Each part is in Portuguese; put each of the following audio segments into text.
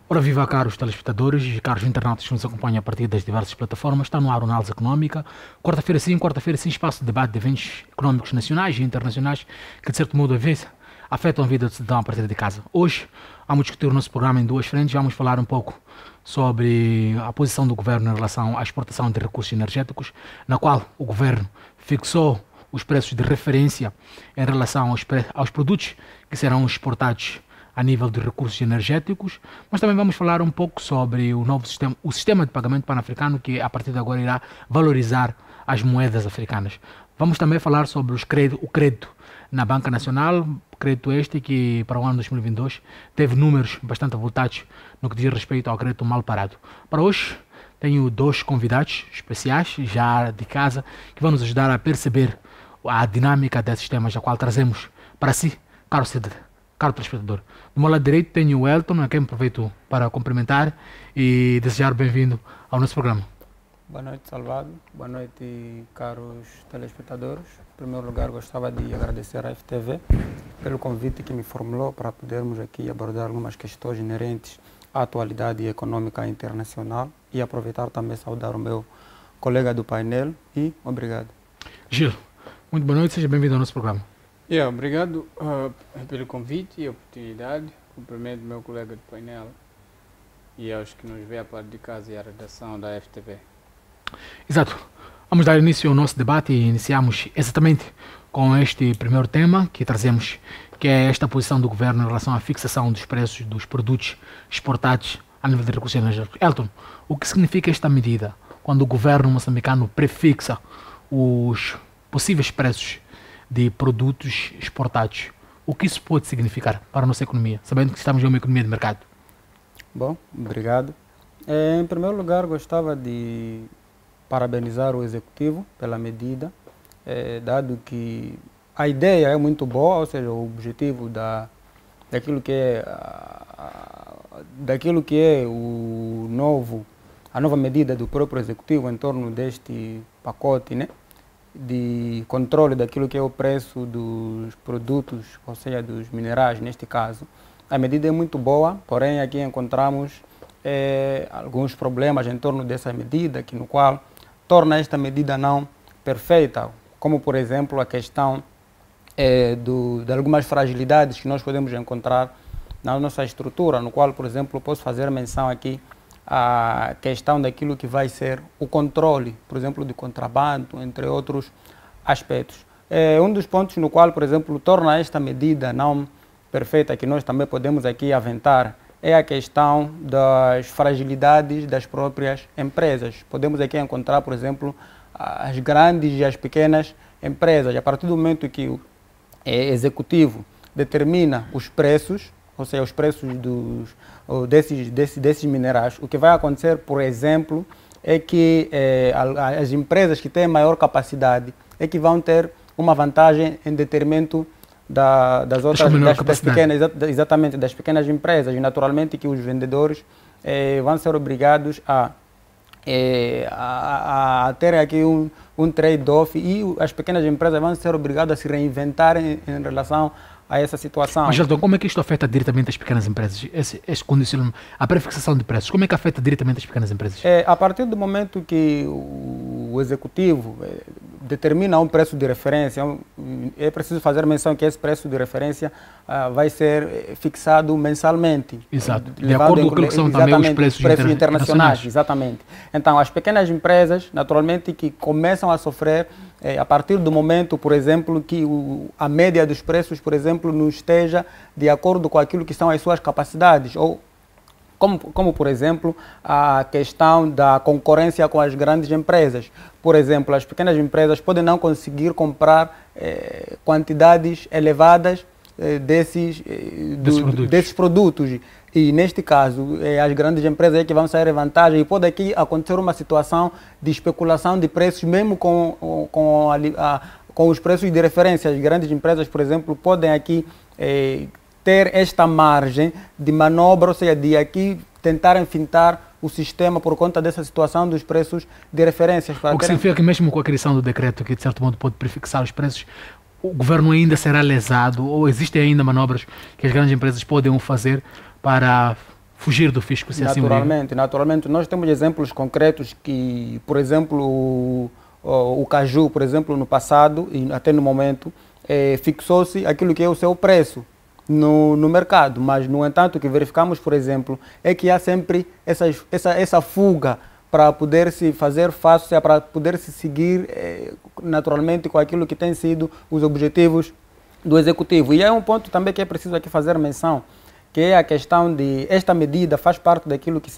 Ora viva, caros telespectadores e caros internautas que nos acompanham a partir das diversas plataformas. Está no ar o Análise Económica. Quarta-feira sim, espaço de debate de eventos económicos nacionais e internacionais que de certo modo afetam a vida do cidadão a partir de casa. Hoje vamos discutir o nosso programa em duas frentes. Vamos falar um pouco sobre a posição do governo em relação à exportação de recursos energéticos, na qual o governo fixou os preços de referência em relação aos produtos que serão exportados a nível de recursos energéticos, mas também vamos falar um pouco sobre o novo sistema, o sistema de pagamento pan-africano, que a partir de agora irá valorizar as moedas africanas. Vamos também falar sobre o crédito na Banca Nacional, crédito este que para o ano 2022 teve números bastante avultados no que diz respeito ao crédito mal parado. Para hoje tenho dois convidados especiais, já de casa, que vão nos ajudar a perceber a dinâmica desses temas, a qual trazemos para si, caro telespectador. Do meu lado direito tenho o Elton, a quem aproveito para cumprimentar e desejar bem-vindo ao nosso programa. Boa noite, Salvado. Boa noite, caros telespectadores. Em primeiro lugar, gostava de agradecer à FTV pelo convite que me formulou para podermos aqui abordar algumas questões inerentes à atualidade econômica internacional e aproveitar também saudar o meu colega do painel e obrigado. Gil, muito boa noite, seja bem-vindo ao nosso programa. Obrigado pelo convite e a oportunidade. Cumprimento meu colega do painel e aos que nos vê a parte de casa e a redação da FTV. Exato. Vamos dar início ao nosso debate e iniciamos exatamente com este primeiro tema que trazemos, que é esta posição do governo em relação à fixação dos preços dos produtos exportados a nível de recursos energéticos. Elton, o que significa esta medida quando o governo moçambicano prefixa os possíveis preços de produtos exportados? O que isso pode significar para a nossa economia, sabendo que estamos em uma economia de mercado? Bom, obrigado. Em primeiro lugar, gostava de parabenizar o Executivo pela medida, dado que a ideia é muito boa, ou seja, o objetivo daquilo que é a nova medida do próprio Executivo em torno deste pacote, né, de controle daquilo que é o preço dos produtos, ou seja, dos minerais neste caso. A medida é muito boa, porém aqui encontramos alguns problemas em torno dessa medida, no qual torna esta medida não perfeita, como por exemplo a questão de algumas fragilidades que nós podemos encontrar na nossa estrutura, no qual, por exemplo, posso fazer menção aqui a questão daquilo que vai ser o controle, por exemplo, de contrabando, entre outros aspectos. Um dos pontos no qual, por exemplo, torna esta medida não perfeita, que nós também podemos aqui aventar, é a questão das fragilidades das próprias empresas. Podemos aqui encontrar, por exemplo, as grandes e as pequenas empresas. A partir do momento que o executivo determina os preços, ou seja, os preços desses minerais, o que vai acontecer, por exemplo, é que as empresas que têm maior capacidade é que vão ter uma vantagem em detrimento das pequenas, exatamente, das pequenas empresas, e naturalmente que os vendedores vão ser obrigados a ter aqui um trade-off, e as pequenas empresas vão ser obrigadas a se reinventarem em relação a essa situação. Mas, Elton, como é que isto afeta diretamente as pequenas empresas? A prefixação de preços, como é que afeta diretamente as pequenas empresas? A partir do momento que o executivo determina um preço de referência, é preciso fazer menção que esse preço de referência vai ser fixado mensalmente. Exato. De acordo com o que são também os preços internacionais. Exatamente. Então, as pequenas empresas, naturalmente, que começam a sofrer a partir do momento, por exemplo, que a média dos preços, por exemplo, não esteja de acordo com aquilo que são as suas capacidades, ou como por exemplo, a questão da concorrência com as grandes empresas. Por exemplo, as pequenas empresas podem não conseguir comprar quantidades elevadas desses produtos. E neste caso, as grandes empresas é que vão sair em vantagem, e pode aqui acontecer uma situação de especulação de preços, mesmo com os preços de referência. As grandes empresas, por exemplo, podem aqui ter esta margem de manobra, ou seja, de aqui tentarem fintar o sistema por conta dessa situação dos preços de referências. O que significa que mesmo com a criação do decreto, que de certo modo pode prefixar os preços, o governo ainda será lesado, ou existem ainda manobras que as grandes empresas podem fazer para fugir do fisco, se assim o digo. Naturalmente. Nós temos exemplos concretos que, por exemplo, o caju, por exemplo, no passado e até no momento, fixou-se aquilo que é o seu preço no mercado, mas, no entanto, o que verificamos, por exemplo, é que há sempre essa fuga para poder se fazer face, para poder se seguir naturalmente com aquilo que tem sido os objetivos do Executivo. E é um ponto também que é preciso aqui fazer menção, que é a questão de esta medida faz parte daquilo que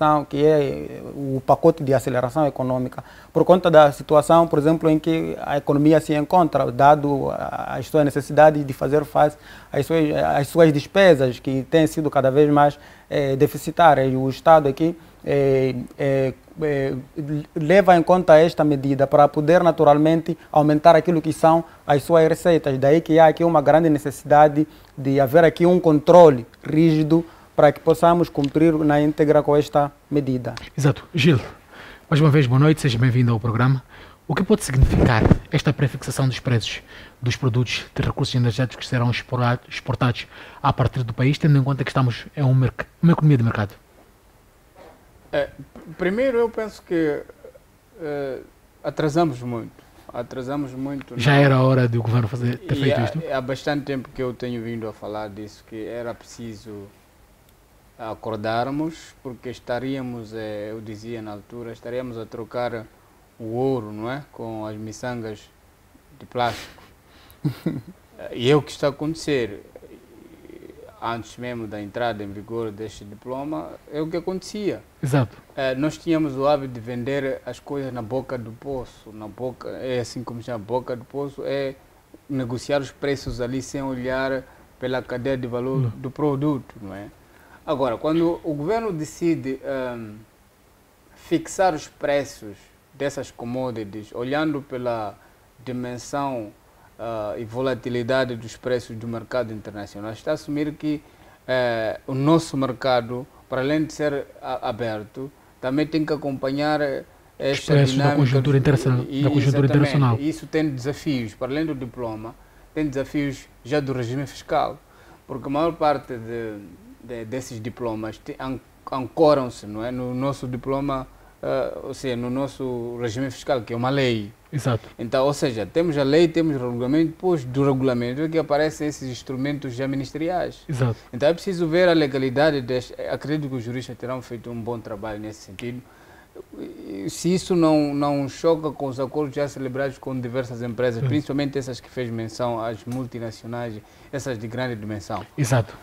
é o pacote de aceleração econômica, por conta da situação, por exemplo, em que a economia se encontra, dado as suas necessidades de fazer face às suas despesas, que têm sido cada vez mais deficitárias. O Estado aqui leva em conta esta medida para poder naturalmente aumentar aquilo que são as suas receitas. Daí que há aqui uma grande necessidade de haver aqui um controle rígido para que possamos cumprir na íntegra com esta medida. Exato. Gil, mais uma vez, boa noite, seja bem-vindo ao programa. O que pode significar esta prefixação dos preços dos produtos de recursos energéticos que serão exportados a partir do país, tendo em conta que estamos em uma economia de mercado? Primeiro, eu penso que atrasamos muito. Já era a hora do governo ter feito isto? Há bastante tempo que eu tenho vindo a falar disso, que era preciso acordarmos, porque estaríamos, eu dizia na altura, estaríamos a trocar o ouro, não é? Com as miçangas de plástico. E é o que está a acontecer. Antes mesmo da entrada em vigor deste diploma, é o que acontecia. Exato. Nós tínhamos o hábito de vender as coisas na boca do poço. É assim como se chama, boca do poço, é negociar os preços ali sem olhar pela cadeia de valor do produto, não é? Agora, quando o governo decide fixar os preços dessas commodities, olhando pela dimensão e volatilidade dos preços do mercado internacional, está a assumir que o nosso mercado, para além de ser aberto, também tem que acompanhar esta dinâmica da conjuntura internacional. Isso tem desafios, para além do diploma, tem desafios já do regime fiscal, porque a maior parte desses diplomas ancoram-se, não é, no nosso diploma, ou seja, no nosso regime fiscal, que é uma lei. Exato. Então, ou seja, temos a lei, temos o regulamento, depois do regulamento é que aparecem esses instrumentos já ministeriais. Exato. Então é preciso ver a legalidade deste. Acredito que os juristas terão feito um bom trabalho nesse sentido. Se isso não choca com os acordos já celebrados com diversas empresas, principalmente essas que fez menção, as multinacionais, essas de grande dimensão. Exato.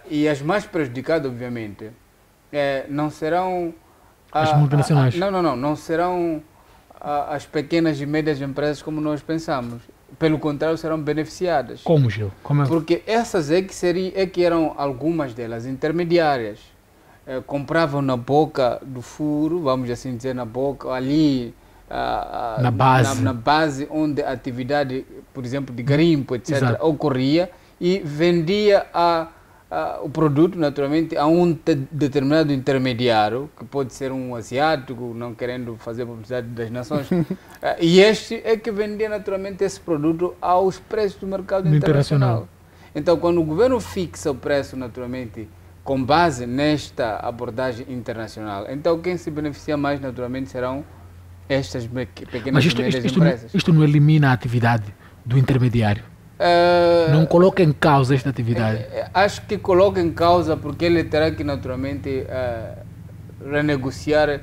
E as mais prejudicadas, obviamente, não serão as multinacionais. Não serão as pequenas e médias empresas como nós pensamos. Pelo contrário, serão beneficiadas. Como, Gil? Porque essas que eram algumas delas intermediárias. Compravam na boca do furo, vamos assim dizer, na boca, ali na base onde a atividade, por exemplo, de garimpo, etc., Exato. Ocorria, e vendia o produto, naturalmente, a um determinado intermediário, que pode ser um asiático, não querendo fazer publicidade das nações, e este é que vendia, naturalmente, esse produto aos preços do mercado internacional. Então, quando o governo fixa o preço, naturalmente, com base nesta abordagem internacional, então quem se beneficia mais, naturalmente, serão estas pequenas e médias empresas. Isto não elimina a atividade do intermediário? Não coloca em causa esta atividade? Acho que coloca em causa, porque ele terá que naturalmente renegociar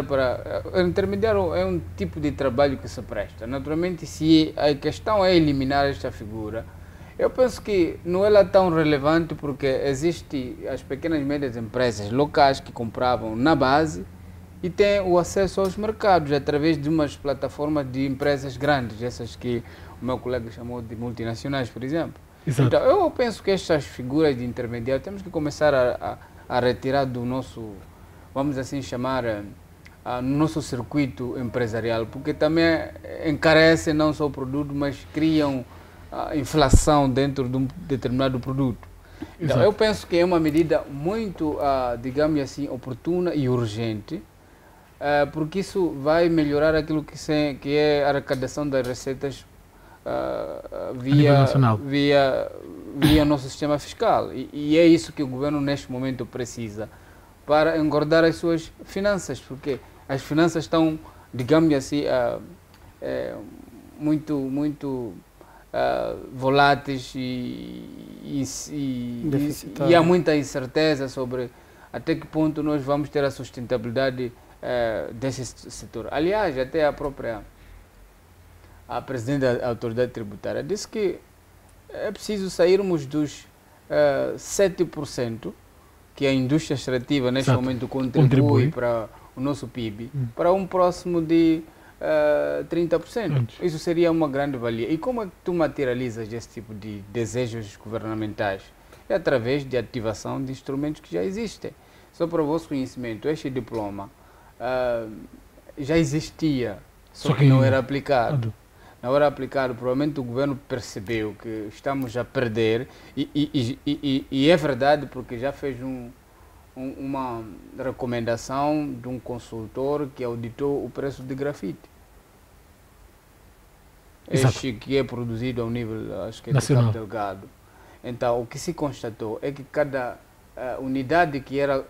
para... O intermediário é um tipo de trabalho que se presta. Naturalmente, se a questão é eliminar esta figura, eu penso que não é lá tão relevante, porque existem as pequenas e médias empresas locais que compravam na base e têm o acesso aos mercados através de umas plataformas de empresas grandes, essas que o meu colega chamou de multinacionais, por exemplo. Exato. Então, eu penso que estas figuras de intermediário temos que começar a retirar do nosso, vamos assim chamar, no nosso circuito empresarial, porque também encarecem não só o produto, mas criam inflação dentro de um determinado produto. Então, eu penso que é uma medida muito, digamos assim, oportuna e urgente, porque isso vai melhorar aquilo que é a arrecadação das receitas via nosso sistema fiscal. E é isso que o governo neste momento precisa para engordar as suas finanças, porque as finanças estão, digamos assim, muito voláteis e há muita incerteza sobre até que ponto nós vamos ter a sustentabilidade desse setor. Aliás, até a presidente da autoridade tributária disse que é preciso sairmos dos 7% que a indústria extrativa neste momento contribui para o nosso PIB, para um próximo de 30%. Isso seria uma grande valia. E como é que tu materializas esse tipo de desejos governamentais? É através de ativação de instrumentos que já existem. Só para o vosso conhecimento, este diploma já existia, só que não era aplicado. Não era aplicado, provavelmente o governo percebeu que estamos a perder e é verdade porque já fez uma recomendação de um consultor que auditou o preço de grafite. Este que é produzido ao nível, acho que é do Cabo Delgado. Então, o que se constatou é que cada unidade que era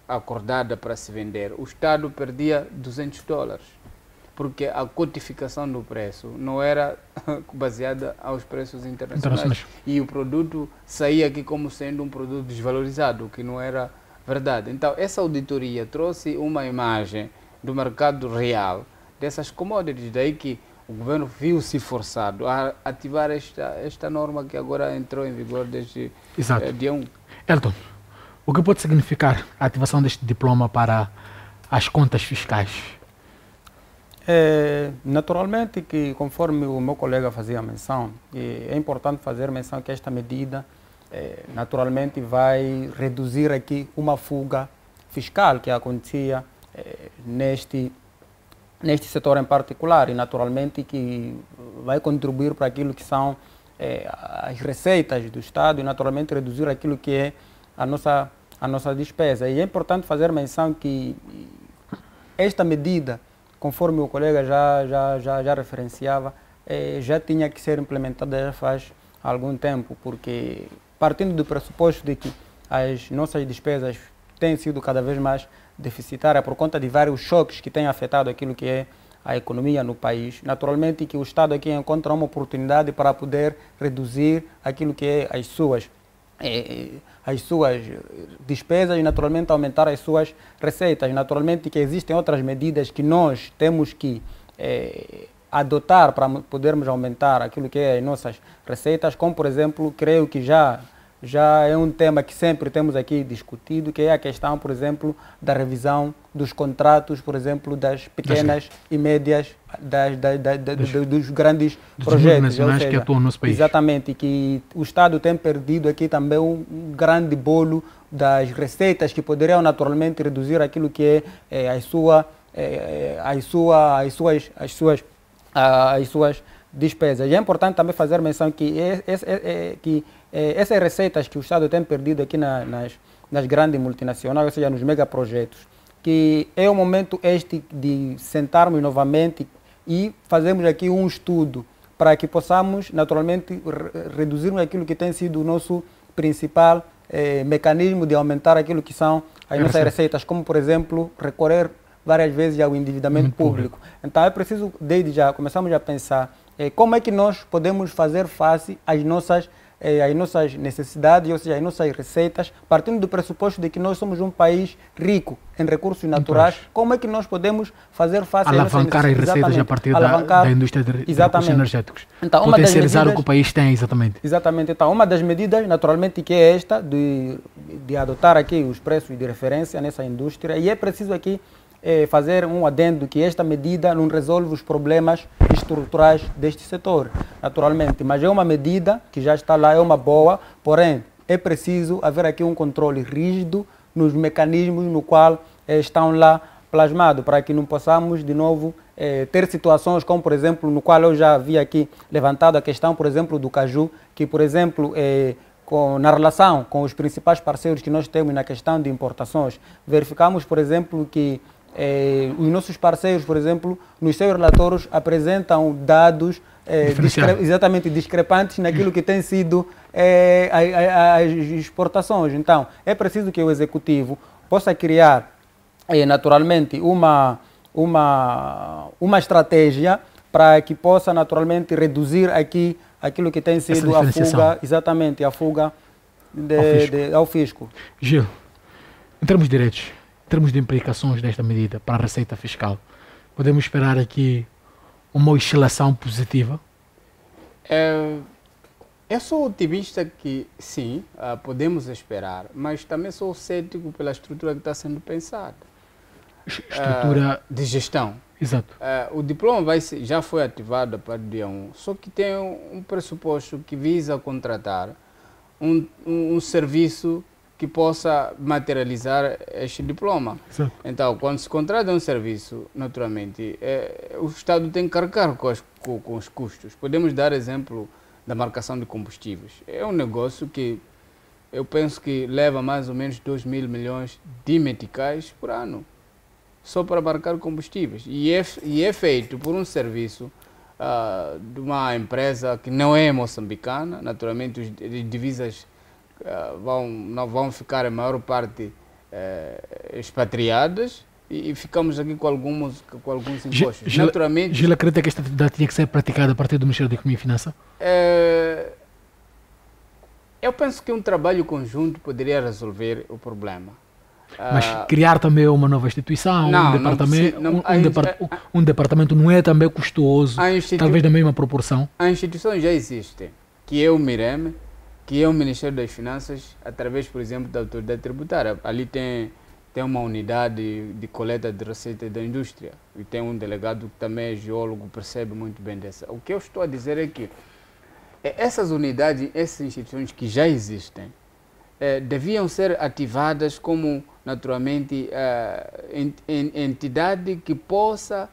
acordada para se vender, o Estado perdia $200, porque a cotificação do preço não era baseada aos preços internacionais. E o produto saía aqui como sendo um produto desvalorizado, o que não era verdade. Então, essa auditoria trouxe uma imagem do mercado real dessas commodities, daí que o governo viu-se forçado a ativar esta norma que agora entrou em vigor desde dia 1. Elton, o que pode significar a ativação deste diploma para as contas fiscais? Naturalmente que, conforme o meu colega fazia menção, é importante fazer menção que esta medida naturalmente vai reduzir aqui uma fuga fiscal que acontecia neste setor em particular e naturalmente que vai contribuir para aquilo que são as receitas do Estado e naturalmente reduzir aquilo que é a nossa despesa. E é importante fazer menção que esta medida, conforme o colega já referenciava, já tinha que ser implementada já faz algum tempo, porque partindo do pressuposto de que as nossas despesas têm sido cada vez mais deficitárias por conta de vários choques que têm afetado aquilo que é a economia no país, naturalmente que o Estado aqui encontra uma oportunidade para poder reduzir aquilo que é as suas despesas e naturalmente aumentar as suas receitas. Naturalmente que existem outras medidas que nós temos que adotar para podermos aumentar aquilo que é as nossas receitas, como por exemplo, creio que já é um tema que sempre temos aqui discutido, que é a questão, por exemplo, da revisão dos contratos, por exemplo, das pequenas e médias, dos grandes projetos. Ou seja, que atuam no nosso país. Exatamente, que o Estado tem perdido aqui também um grande bolo das receitas que poderiam naturalmente reduzir aquilo que é as suas despesas. E é importante também fazer menção que essas receitas que o Estado tem perdido aqui nas grandes multinacionais, ou seja, nos megaprojetos, que é o momento de sentarmos novamente e fazermos aqui um estudo para que possamos, naturalmente, reduzirmos aquilo que tem sido o nosso principal mecanismo de aumentar aquilo que são as nossas receitas, como, por exemplo, recorrer várias vezes ao endividamento público. Então, é preciso, desde já, começarmos a pensar como é que nós podemos fazer face às nossas necessidades, ou seja, às nossas receitas, partindo do pressuposto de que nós somos um país rico em recursos naturais. Como é que nós podemos fazer face às nossas necessidades? Alavancar as receitas a partir da indústria de recursos energéticos. Então, potencializar o que o país tem, exatamente. Exatamente. Então, uma das medidas, naturalmente, que é esta, de adotar aqui os preços de referência nessa indústria, e é preciso aqui fazer um adendo que esta medida não resolve os problemas estruturais deste setor, naturalmente, mas é uma medida que já está lá, é uma boa, porém é preciso haver aqui um controle rígido nos mecanismos no qual estão lá plasmados, para que não possamos de novo ter situações como, por exemplo, no qual eu já havia aqui levantado a questão, por exemplo, do caju, que, por exemplo, na relação com os principais parceiros que nós temos na questão de importações, verificamos, por exemplo, que os nossos parceiros, por exemplo, nos seus relatórios apresentam dados exatamente discrepantes naquilo que tem sido as exportações. Então, é preciso que o executivo possa criar naturalmente uma estratégia para que possa naturalmente reduzir aqui aquilo que tem sido a fuga, exatamente, a fuga ao fisco. Gil, em termos de direitos, em termos de implicações desta medida para a receita fiscal, podemos esperar aqui uma oscilação positiva? Eu sou otimista que sim, podemos esperar, mas também sou cético pela estrutura que está sendo pensada. Estrutura de gestão. Exato. O diploma já foi ativado a partir do dia 1, só que tem um pressuposto que visa contratar um serviço que possa materializar este diploma. Exato. Então, quando se contrata um serviço, naturalmente, o Estado tem que carregar com os custos. Podemos dar exemplo da marcação de combustíveis. É um negócio que eu penso que leva mais ou menos 2 mil milhões de meticais por ano, só para marcar combustíveis. E é feito por um serviço de uma empresa que não é moçambicana. Naturalmente, as divisas não vão ficar, a maior parte, expatriadas, e ficamos aqui com alguns impostos. Naturalmente, Gil acredita que esta atividade tinha que ser praticada a partir do Ministério da Economia e Finanças? Eu penso que um trabalho conjunto poderia resolver o problema. Mas criar também uma nova instituição, um departamento não é também custoso, talvez da mesma proporção? A instituição já existe, que é o MIREM, que é o Ministério das Finanças, através, por exemplo, da Autoridade Tributária. Ali tem uma unidade de coleta de receita da indústria, e tem um delegado que também é geólogo, percebe muito bem dessa. O que eu estou a dizer é que essas unidades, essas instituições que já existem, deviam ser ativadas como, naturalmente, entidade que possa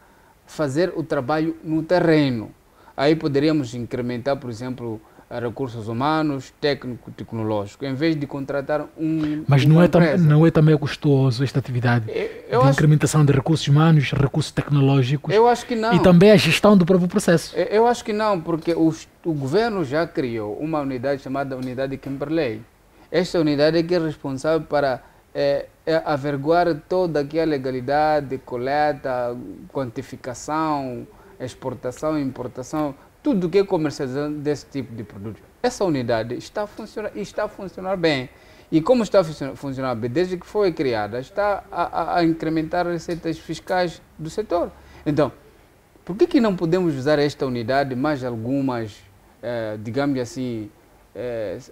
fazer o trabalho no terreno. Aí poderíamos incrementar, por exemplo, recursos humanos, técnico-tecnológico, em vez de contratar Mas não é também custoso esta atividade de incrementação de recursos humanos, recursos tecnológicos? Eu acho que não. E também a gestão do próprio processo? Eu acho que não, porque o governo já criou uma unidade chamada Unidade Kimberley. Esta unidade é que é responsável para averiguar toda aquela legalidade, coleta, quantificação, exportação, importação, tudo que é comercialização desse tipo de produto. Essa unidade está a funcionar bem. E como está a funcionar bem, desde que foi criada, está a incrementar receitas fiscais do setor. Então, por que não podemos usar esta unidade mais algumas, digamos assim,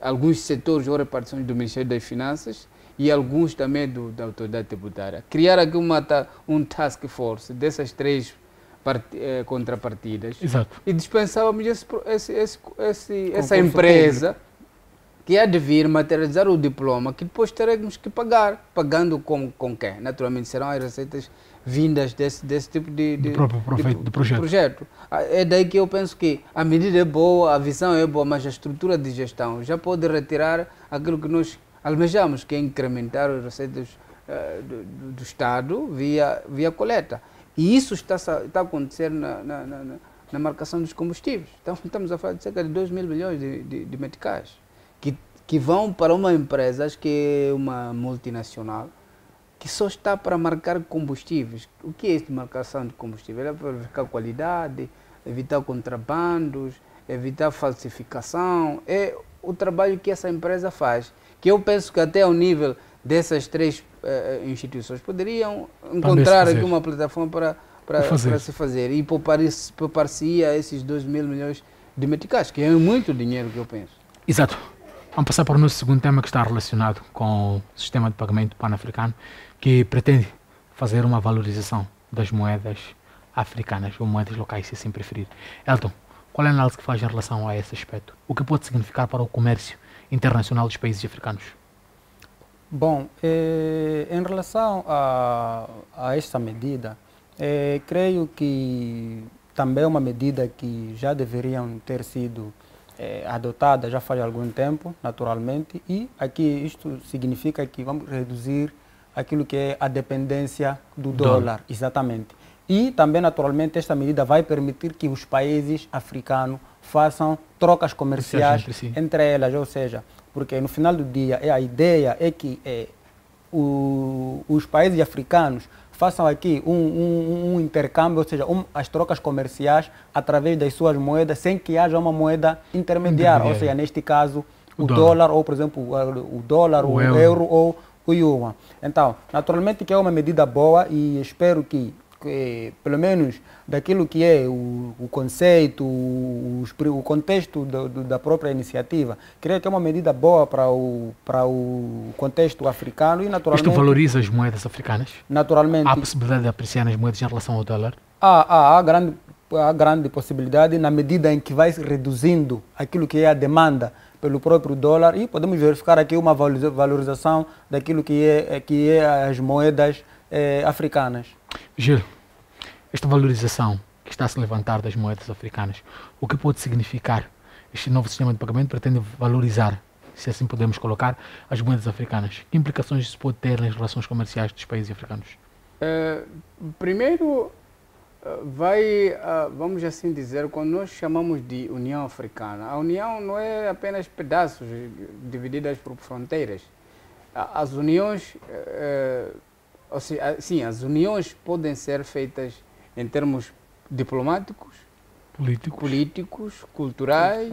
alguns setores ou repartições do Ministério das Finanças e alguns também da Autoridade Tributária? Criar aqui um task force dessas três contrapartidas. Exato. E dispensávamos essa empresa que há de vir materializar o diploma, que depois teremos que pagar. Pagando com quem? Naturalmente serão as receitas vindas desse tipo de projeto. É daí que eu penso que a medida é boa, a visão é boa, mas a estrutura de gestão já pode retirar aquilo que nós almejamos, que é incrementar as receitas do Estado via coleta. E isso está a acontecer na marcação dos combustíveis. Então, estamos a falar de cerca de 2 mil milhões de meticais que vão para uma empresa, acho que é uma multinacional, que só está para marcar combustíveis. O que é esta marcação de combustível? É para verificar qualidade, evitar contrabandos, evitar falsificação. É o trabalho que essa empresa faz, que eu penso que até ao nível dessas três instituições poderiam encontrar aqui uma plataforma para se fazer e poupar-se a esses 2 mil milhões de meticais, que é muito dinheiro, que eu penso. Exato. Vamos passar para o nosso segundo tema, que está relacionado com o sistema de pagamento pan-africano, que pretende fazer uma valorização das moedas africanas, ou moedas locais, se assim preferir. Elton, qual é a análise que faz em relação a esse aspecto? O que pode significar para o comércio internacional dos países africanos? Bom, em relação a esta medida, creio que também é uma medida que já deveriam ter sido adotada já faz algum tempo, naturalmente, e aqui isto significa que vamos reduzir aquilo que é a dependência do dólar, exatamente. E também, naturalmente, esta medida vai permitir que os países africanos façam trocas comerciais entre elas, ou seja, porque no final do dia a ideia é que os países africanos façam aqui um intercâmbio, ou seja, as trocas comerciais através das suas moedas, sem que haja uma moeda intermediária, ou seja, neste caso, o dólar, ou por exemplo, o dólar, o euro ou o yuan. Então, naturalmente que é uma medida boa e espero que pelo menos daquilo que é o conceito, o contexto da própria iniciativa, creio que é uma medida boa para o contexto africano e naturalmente... Isto valoriza as moedas africanas? Naturalmente. Há a possibilidade de apreciar as moedas em relação ao dólar? Há grande possibilidade na medida em que vai reduzindo aquilo que é a demanda pelo próprio dólar e podemos verificar aqui uma valorização daquilo que é as moedas africanas. Gil, esta valorização que está a se levantar das moedas africanas, o que pode significar? Este novo sistema de pagamento pretende valorizar, se assim podemos colocar, as moedas africanas. Que implicações isso pode ter nas relações comerciais dos países africanos? Primeiro, vamos assim dizer, quando nós chamamos de União Africana, a União não é apenas pedaços divididos por fronteiras. As uniões... Ou seja, sim, as uniões podem ser feitas em termos diplomáticos, políticos, culturais,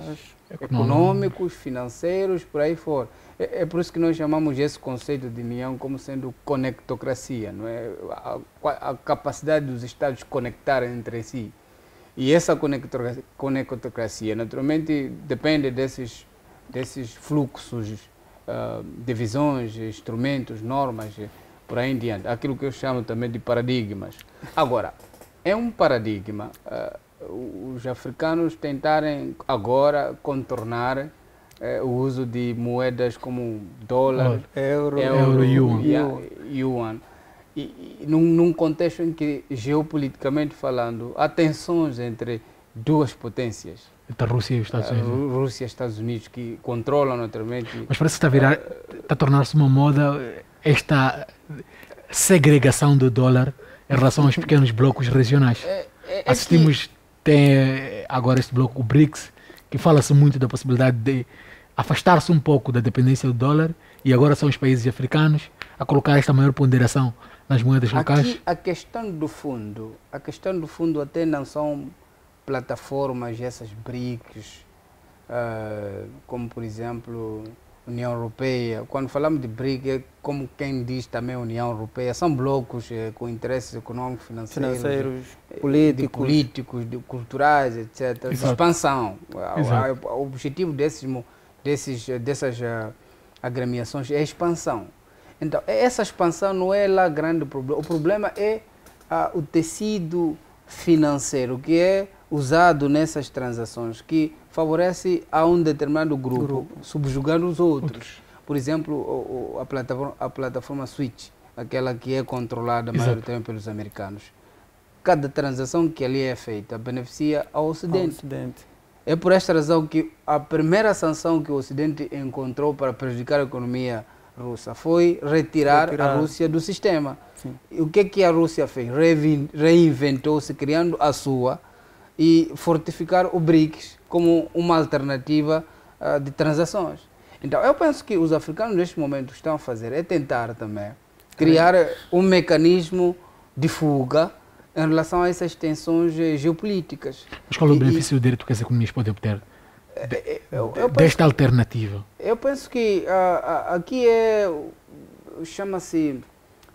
econômicos, financeiros, por aí fora. É por isso que nós chamamos esse conceito de união como sendo conectocracia, não é? A capacidade dos Estados conectarem entre si. E essa conectocracia, naturalmente, depende desses fluxos de visões, instrumentos, normas, por aí em diante, aquilo que eu chamo também de paradigmas. Agora, é um paradigma os africanos tentarem agora contornar o uso de moedas como dólar, euro e yuan. E num contexto em que, geopoliticamente falando, há tensões entre duas potências. Entre a Rússia e os Estados Unidos. Rússia e Estados Unidos, que controlam naturalmente... Mas parece que está a tornar-se uma moda esta segregação do dólar em relação aos pequenos blocos regionais. Assistimos, tem agora este bloco, o BRICS, que fala-se muito da possibilidade de afastar-se um pouco da dependência do dólar e agora são os países africanos a colocar esta maior ponderação nas moedas locais. Aqui a questão do fundo até não são plataformas, essas BRICS, como por exemplo União Europeia. Quando falamos de BRICS, é como quem diz também União Europeia, são blocos com interesses econômicos, financeiros, políticos, culturais, etc. De expansão. O objetivo dessas agremiações é a expansão. Então, essa expansão não é lá grande problema. O problema é o tecido financeiro que é usado nessas transações, que favorece a um determinado grupo. Subjugando os outros. Por exemplo, a plataforma SWIFT, aquela que é controlada maioritariamente pelos americanos. Cada transação que ali é feita beneficia ao Ocidente. É por esta razão que a primeira sanção que o Ocidente encontrou para prejudicar a economia russa foi retirar a Rússia do sistema. Sim. E o que a Rússia fez? Reinventou-se, criando a sua, e fortificar o BRICS como uma alternativa de transações. Então, eu penso que os africanos neste momento estão a fazer é tentar também criar um mecanismo de fuga em relação a essas tensões geopolíticas. Mas qual é o benefício direto que as economias podem obter desta alternativa? Eu penso que aqui chama-se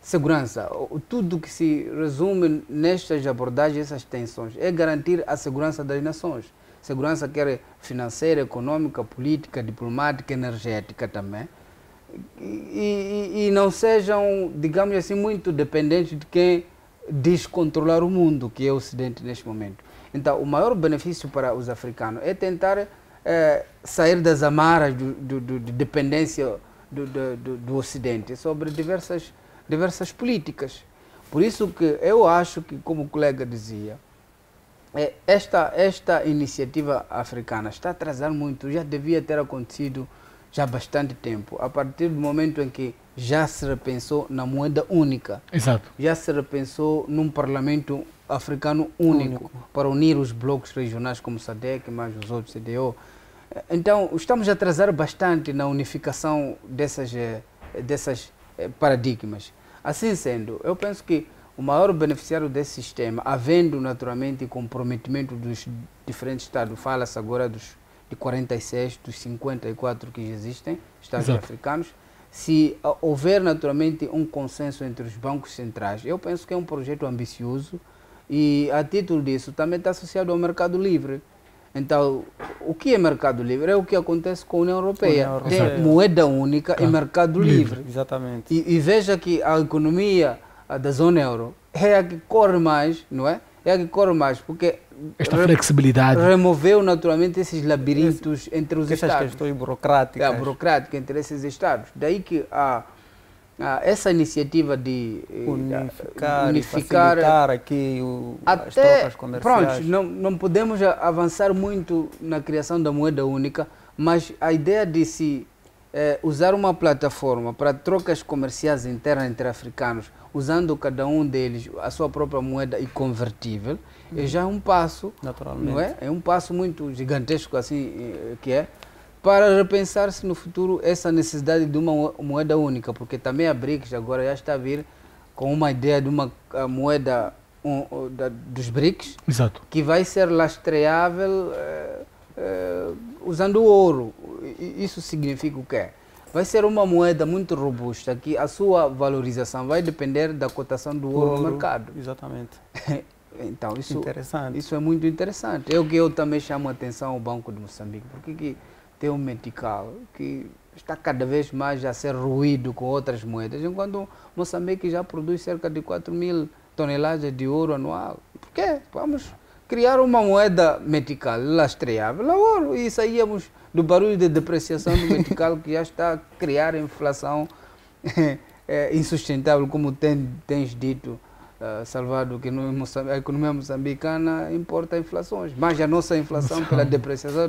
segurança. Tudo que se resume nestas abordagens, essas tensões, é garantir a segurança das nações. Segurança quer financeira, econômica, política, diplomática, energética também. E não sejam, digamos assim, muito dependentes de quem diz controlar o mundo, que é o Ocidente neste momento. Então, o maior benefício para os africanos é tentar sair das amarras de dependência do Ocidente sobre diversas políticas. Por isso que eu acho que, como o colega dizia, esta iniciativa africana está atrasando muito, já devia ter acontecido já há bastante tempo, a partir do momento em que já se repensou na moeda única. Exato. Já se repensou num parlamento africano único, para unir os blocos regionais como SADC, mais os outros CDO. Então, estamos a atrasar bastante na unificação dessas paradigmas. Assim sendo, eu penso que o maior beneficiário desse sistema, havendo naturalmente comprometimento dos diferentes estados, fala-se agora de 46, dos 54 que existem, estados africanos, se houver naturalmente um consenso entre os bancos centrais, eu penso que é um projeto ambicioso e, a título disso, também está associado ao mercado livre. Então, o que é mercado livre? É o que acontece com a União Europeia. Tem moeda única e mercado livre. Exatamente. E veja que a economia da zona euro é a que corre mais, não é? É a que corre mais, porque esta flexibilidade removeu naturalmente esses labirintos entre os estados. Essas questões burocráticas. Burocráticas entre esses estados. Daí que essa iniciativa de unificar facilitar aqui as trocas comerciais. Pronto, não podemos avançar muito na criação da moeda única, mas a ideia de se usar uma plataforma para trocas comerciais internas entre africanos, usando cada um deles a sua própria moeda e convertível, já é um passo, naturalmente, não é? É um passo muito gigantesco assim que é, para repensar-se no futuro essa necessidade de uma moeda única, porque também a BRICS agora já está a vir com uma ideia de uma moeda dos BRICS, exato, que vai ser lastreável usando o ouro. Isso significa o quê? Vai ser uma moeda muito robusta, que a sua valorização vai depender da cotação do ouro no mercado. Exatamente. Então, interessante. Isso é muito interessante. É o que eu também chamo a atenção ao Banco de Moçambique, porque tem um metical que está cada vez mais a ser ruído com outras moedas, enquanto Moçambique já produz cerca de 4.000 toneladas de ouro anual. Por quê? Vamos criar uma moeda metical lastreável a ouro e saíamos do barulho de depreciação do metical que já está a criar inflação insustentável, como tens dito, Salvador, que a economia moçambicana importa inflações, mas a nossa inflação pela depreciação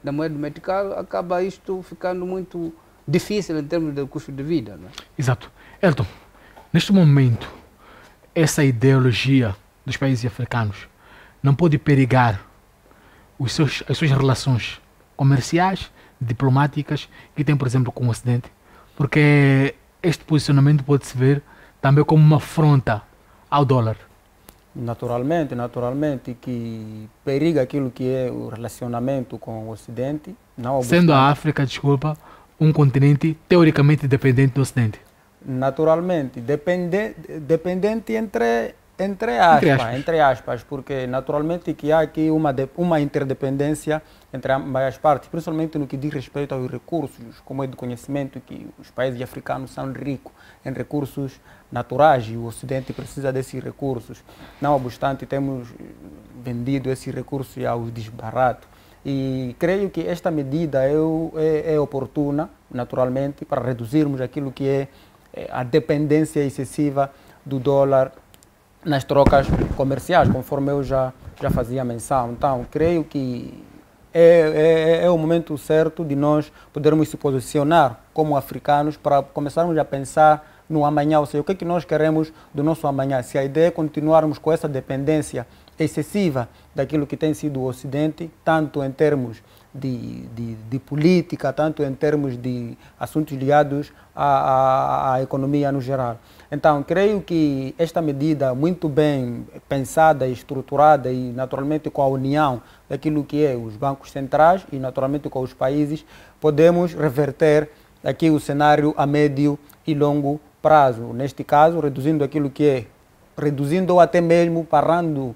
da moeda metical acaba isto ficando muito difícil em termos de custo de vida. Não é? Exato. Elton, neste momento, essa ideologia dos países africanos não pode perigar as suas relações comerciais, diplomáticas que tem, por exemplo, com o Ocidente, porque este posicionamento pode-se ver também como uma afronta ao dólar. Naturalmente, que periga aquilo que é o relacionamento com o Ocidente. Sendo a África, desculpa, um continente teoricamente dependente do Ocidente. Naturalmente, dependente entre aspas, porque naturalmente que há aqui uma interdependência entre ambas as partes, principalmente no que diz respeito aos recursos, como é de conhecimento que os países africanos são ricos em recursos naturais e o Ocidente precisa desses recursos. Não obstante, temos vendido esses recursos aos desbaratos. E creio que esta medida é oportuna, naturalmente, para reduzirmos aquilo que é a dependência excessiva do dólar nas trocas comerciais, conforme eu já fazia menção. Então, creio que é o momento certo de nós podermos se posicionar como africanos para começarmos a pensar no amanhã, ou seja, o que é que nós queremos do nosso amanhã. Se a ideia é continuarmos com essa dependência excessiva daquilo que tem sido o Ocidente, tanto em termos de política, tanto em termos de assuntos ligados à economia no geral. Então, creio que esta medida, muito bem pensada e estruturada e, naturalmente, com a união daquilo que é os bancos centrais e, naturalmente, com os países, podemos reverter aqui o cenário a médio e longo prazo. Neste caso, reduzindo aquilo que é, reduzindo ou até mesmo parando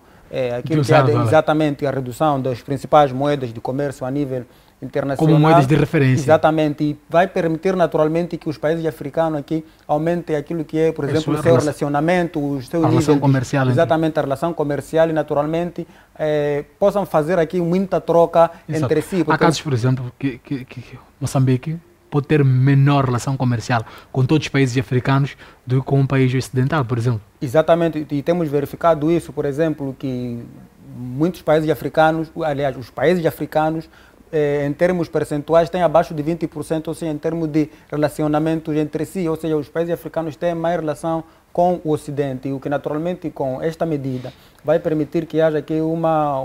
aquilo que é exatamente a redução das principais moedas de comércio a nível internacional. Como moedas de referência. Exatamente, e vai permitir naturalmente que os países africanos aqui aumentem aquilo que é, por exemplo, o seu relacionamento, o seu nível relação comercial. Exatamente, a relação comercial e naturalmente possam fazer aqui muita troca entre si. Há casos, por exemplo, que Moçambique pode ter menor relação comercial com todos os países africanos do que com um país ocidental, por exemplo. Exatamente, e temos verificado isso, por exemplo, que muitos países africanos, aliás, os países africanos, em termos percentuais, têm abaixo de 20%, ou seja, em termos de relacionamentos entre si, ou seja, os países africanos têm mais relação com o Ocidente, o que naturalmente com esta medida vai permitir que haja aqui uma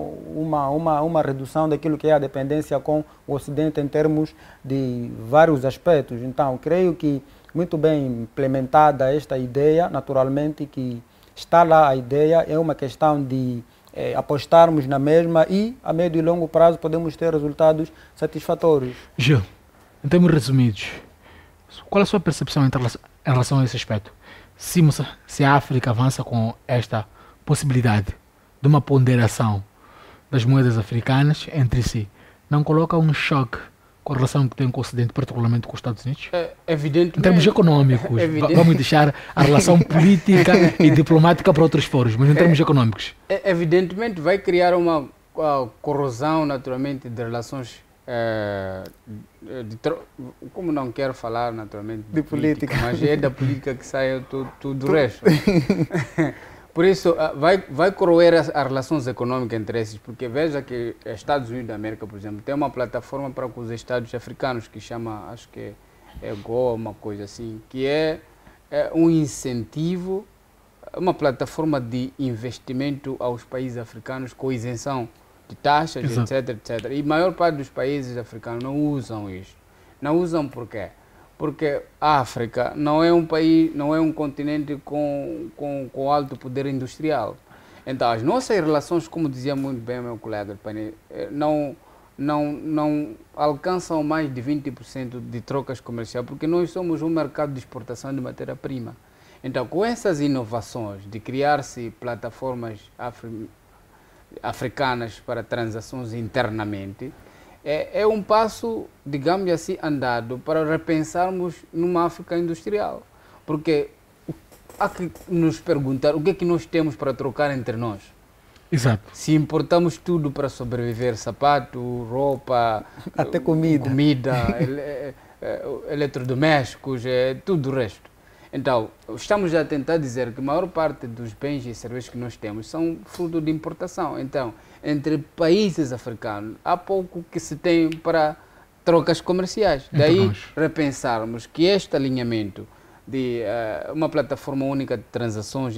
redução daquilo que é a dependência com o Ocidente em termos de vários aspectos. Então, creio que muito bem implementada esta ideia, naturalmente que está lá a ideia, é uma questão de apostarmos na mesma e a médio e longo prazo podemos ter resultados satisfatórios. Gil, em termos resumidos, qual é a sua percepção em relação a esse aspecto? Se a África avança com esta possibilidade de uma ponderação das moedas africanas entre si, não coloca um choque com a relação que tem com o Ocidente, particularmente com os Estados Unidos? Evidentemente. Em termos económicos, vamos deixar a relação política e diplomática para outros fóruns, mas em termos económicos. Evidentemente vai criar uma corrosão, naturalmente, de relações, como não quero falar, naturalmente, de política, mas é da política que sai tudo o resto. Por isso, vai corroer as relações econômicas entre esses, porque veja que Estados Unidos da América, por exemplo, tem uma plataforma para com os Estados africanos que chama, acho que é GOA, uma coisa assim, que é um incentivo, uma plataforma de investimento aos países africanos com isenção de taxas, Exato. etc. E a maior parte dos países africanos não usam isso. Não usam por quê? Porque a África não é um país, não é um continente com alto poder industrial. Então, as nossas relações, como dizia muito bem o meu colega, não alcançam mais de 20% de trocas comerciais, porque nós somos um mercado de exportação de matéria-prima. Então, com essas inovações de criar-se plataformas africanas para transações internamente, é um passo, digamos assim, andado para repensarmos numa África industrial. Porque há que nos perguntar o que é que nós temos para trocar entre nós. Exato. Se importamos tudo para sobreviver, sapato, roupa, até comida, eletrodomésticos, tudo o resto. Então, estamos a tentar dizer que a maior parte dos bens e serviços que nós temos são fruto de importação. Então, entre países africanos, há pouco que se tem para trocas comerciais. Daí, repensarmos que este alinhamento de uma plataforma única de transações,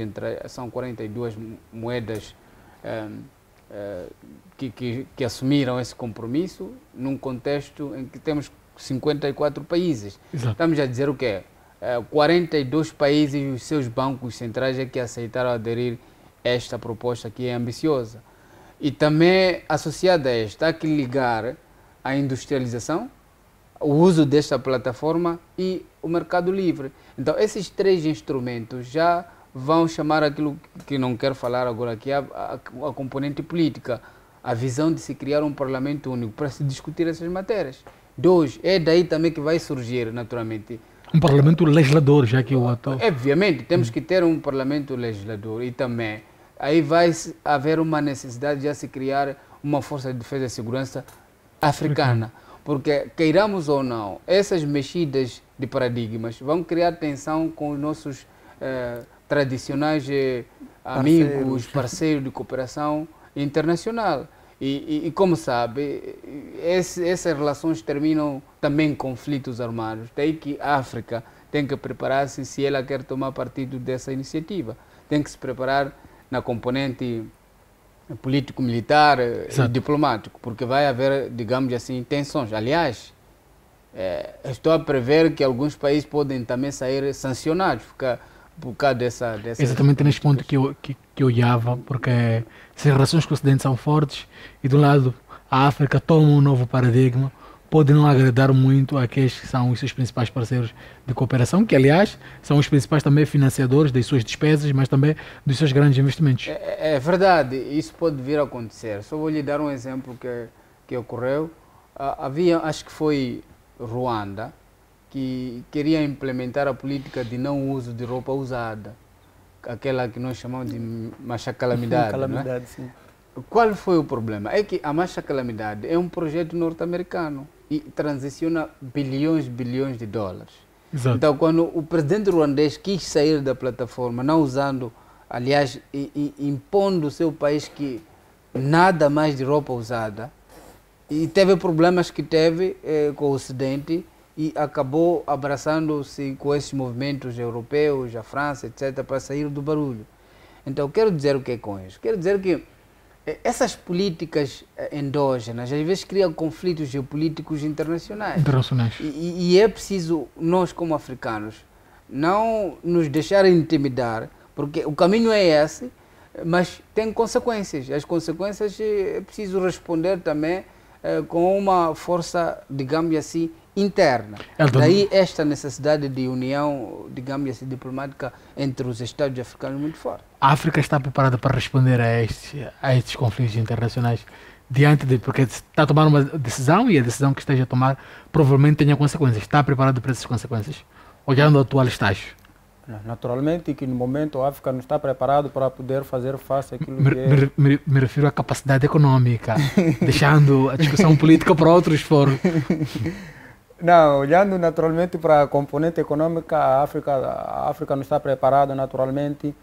são 42 moedas que assumiram esse compromisso, num contexto em que temos 54 países. Exato. Estamos a dizer o quê? 42 países e os seus bancos centrais é que aceitaram aderir a esta proposta que é ambiciosa. E também, associada a esta, há que ligar a industrialização, o uso desta plataforma e o mercado livre. Então, esses três instrumentos já vão chamar aquilo que não quero falar agora, que é a componente política, a visão de se criar um parlamento único para se discutir essas matérias. 2, é daí também que vai surgir, naturalmente, um parlamento legislador, já que o ator... Obviamente, temos que ter um parlamento legislador e também aí vai haver uma necessidade de já se criar uma força de defesa e segurança africana. Porque, queiramos ou não, essas mexidas de paradigmas vão criar tensão com os nossos tradicionais amigos, parceiros de cooperação internacional. E como sabe, essas relações terminam também em conflitos armados. Daí que a África tem que preparar-se se ela quer tomar partido dessa iniciativa. Tem que se preparar na componente político-militar e diplomático, porque vai haver, digamos assim, tensões. Aliás, estou a prever que alguns países podem também sair sancionados por causa dessa... Exatamente neste ponto que eu olhava, porque se as relações com o Ocidente são fortes e de um lado a África toma um novo paradigma, pode não agradar muito àqueles que são os seus principais parceiros de cooperação, que aliás são os principais também financiadores das suas despesas, mas também dos seus grandes investimentos. É verdade, isso pode vir a acontecer. Só vou lhe dar um exemplo que ocorreu. Havia, acho que foi Ruanda, que queria implementar a política de não uso de roupa usada, aquela que nós chamamos de marcha-calamidade. Calamidade, sim. Qual foi o problema? É que a marcha-calamidade é um projeto norte-americano e transiciona bilhões de dólares. Exato. Então, quando o presidente ruandês quis sair da plataforma, não usando, aliás, impondo o seu país que nada mais de roupa usada, e teve problemas que teve com o Ocidente, e acabou abraçando-se com esses movimentos europeus, a França, etc., para sair do barulho. Então, quero dizer o que é com isso? Quero dizer que essas políticas endógenas às vezes criam conflitos geopolíticos internacionais. E é preciso, nós como africanos, não nos deixar intimidar, porque o caminho é esse, mas tem consequências. As consequências é preciso responder também com uma força, digamos assim, interna. Daí esta necessidade de união, digamos assim, diplomática entre os Estados africanos muito forte. A África está preparada para responder a estes conflitos internacionais porque está a tomar uma decisão e a decisão que esteja a tomar provavelmente tenha consequências. Está preparada para essas consequências? Olhando o atual estágio. Naturalmente que no momento a África não está preparada para poder fazer face àquilo que me refiro à capacidade econômica, deixando a discussão política para outros foros. Não, olhando naturalmente para a componente econômica, a África não está preparada naturalmente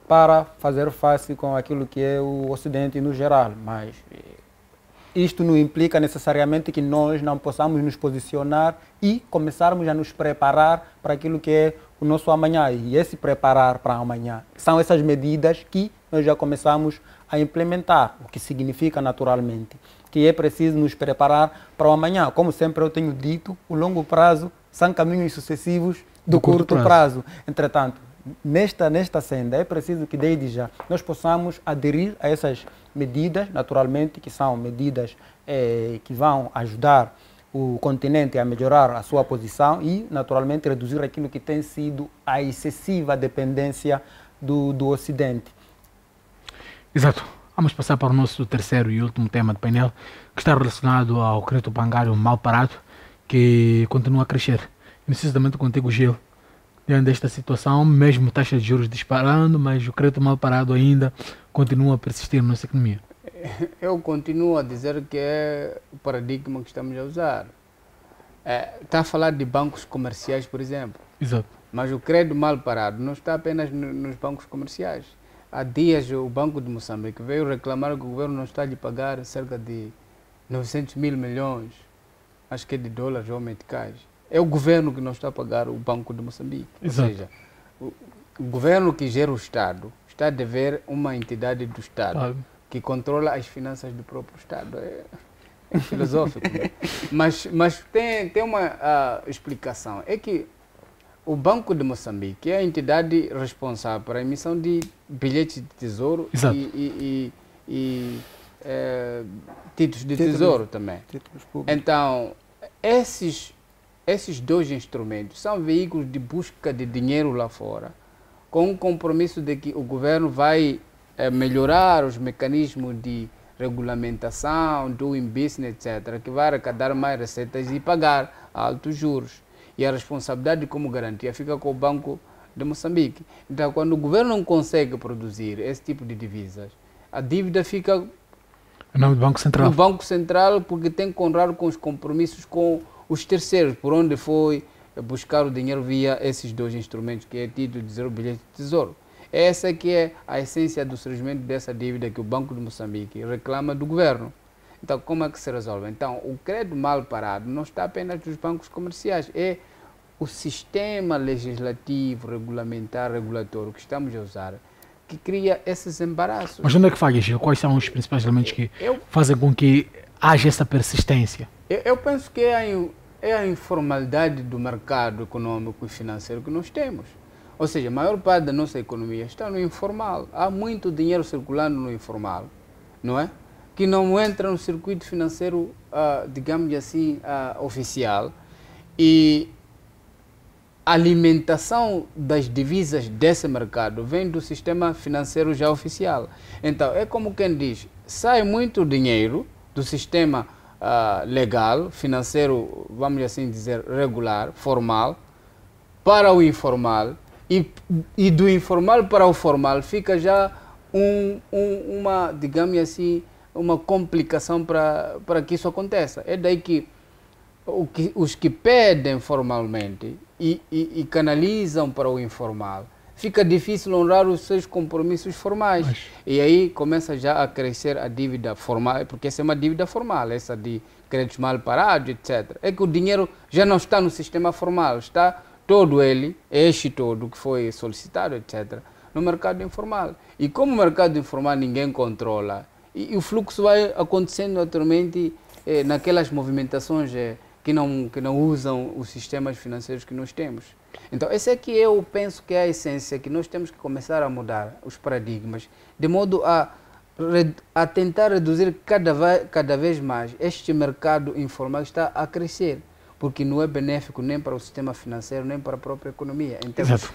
para fazer face com aquilo que é o Ocidente no geral, mas isto não implica necessariamente que nós não possamos nos posicionar e começarmos a nos preparar para aquilo que é o nosso amanhã. E esse preparar para amanhã são essas medidas que nós já começamos a implementar, o que significa naturalmente que é preciso nos preparar para o amanhã. Como sempre eu tenho dito, o longo prazo são caminhos sucessivos do curto prazo. Entretanto, nesta senda é preciso que desde já nós possamos aderir a essas medidas, naturalmente, que são medidas que vão ajudar o continente a melhorar a sua posição e, naturalmente, reduzir aquilo que tem sido a excessiva dependência do Ocidente. Exato. Vamos passar para o nosso terceiro e último tema do painel, que está relacionado ao crédito bancário mal parado, que continua a crescer. Precisamente contigo, Gil, diante desta situação, mesmo taxa de juros disparando, mas o crédito mal parado ainda continua a persistir na nossa economia. Eu continuo a dizer que é o paradigma que estamos a usar. Está a falar de bancos comerciais, por exemplo. Exato. Mas o crédito mal parado não está apenas nos bancos comerciais. Há dias o Banco de Moçambique veio reclamar que o governo não está a lhe pagar cerca de 900 mil milhões, acho que é de dólares ou meticais. É o governo que não está a pagar o Banco de Moçambique. Exato. Ou seja, o governo que gera o Estado está a dever uma entidade do Estado que controla as finanças do próprio Estado. É filosófico. Né? Mas tem uma explicação. É que o Banco de Moçambique é a entidade responsável para a emissão de bilhetes de tesouro e títulos de tesouro também. Então, esses dois instrumentos são veículos de busca de dinheiro lá fora, com o compromisso de que o governo vai melhorar os mecanismos de regulamentação, doing business, etc., que vai arrecadar mais receitas e pagar altos juros. E a responsabilidade como garantia fica com o Banco de Moçambique. Então, quando o governo não consegue produzir esse tipo de divisas, a dívida fica no Banco Central. No Banco Central, porque tem que honrar com os compromissos com os terceiros, por onde foi buscar o dinheiro via esses dois instrumentos, que é título de tesouro, bilhete de tesouro. Essa que é a essência do surgimento dessa dívida que o Banco de Moçambique reclama do governo. Então, como é que se resolve? Então, o crédito mal parado não está apenas nos bancos comerciais, é o sistema legislativo, regulamentar, regulatório que estamos a usar, que cria esses embaraços. Mas onde é que faz, Gil? Quais são os principais elementos que fazem com que haja essa persistência? Eu penso que é a informalidade do mercado econômico e financeiro que nós temos. Ou seja, a maior parte da nossa economia está no informal. Há muito dinheiro circulando no informal, não é? Que não entra no circuito financeiro, digamos assim, oficial. E a alimentação das divisas desse mercado vem do sistema financeiro já oficial. Então, é como quem diz, sai muito dinheiro do sistema legal, financeiro, vamos assim dizer, regular, formal, para o informal, e do informal para o formal fica já uma, digamos assim, uma complicação para que isso aconteça. É daí que os que pedem formalmente e canalizam para o informal fica difícil honrar os seus compromissos formais. E aí começa já a crescer a dívida formal, porque essa é uma dívida formal, essa de créditos mal parados, etc. É que o dinheiro já não está no sistema formal, está todo ele, este todo que foi solicitado, etc., no mercado informal. E como o mercado informal ninguém controla, e o fluxo vai acontecendo naturalmente naquelas movimentações que não usam os sistemas financeiros que nós temos. Então, esse é que eu penso que é a essência, que nós temos que começar a mudar os paradigmas, de modo a tentar reduzir cada vez mais este mercado informal que está a crescer, porque não é benéfico nem para o sistema financeiro, nem para a própria economia, em termos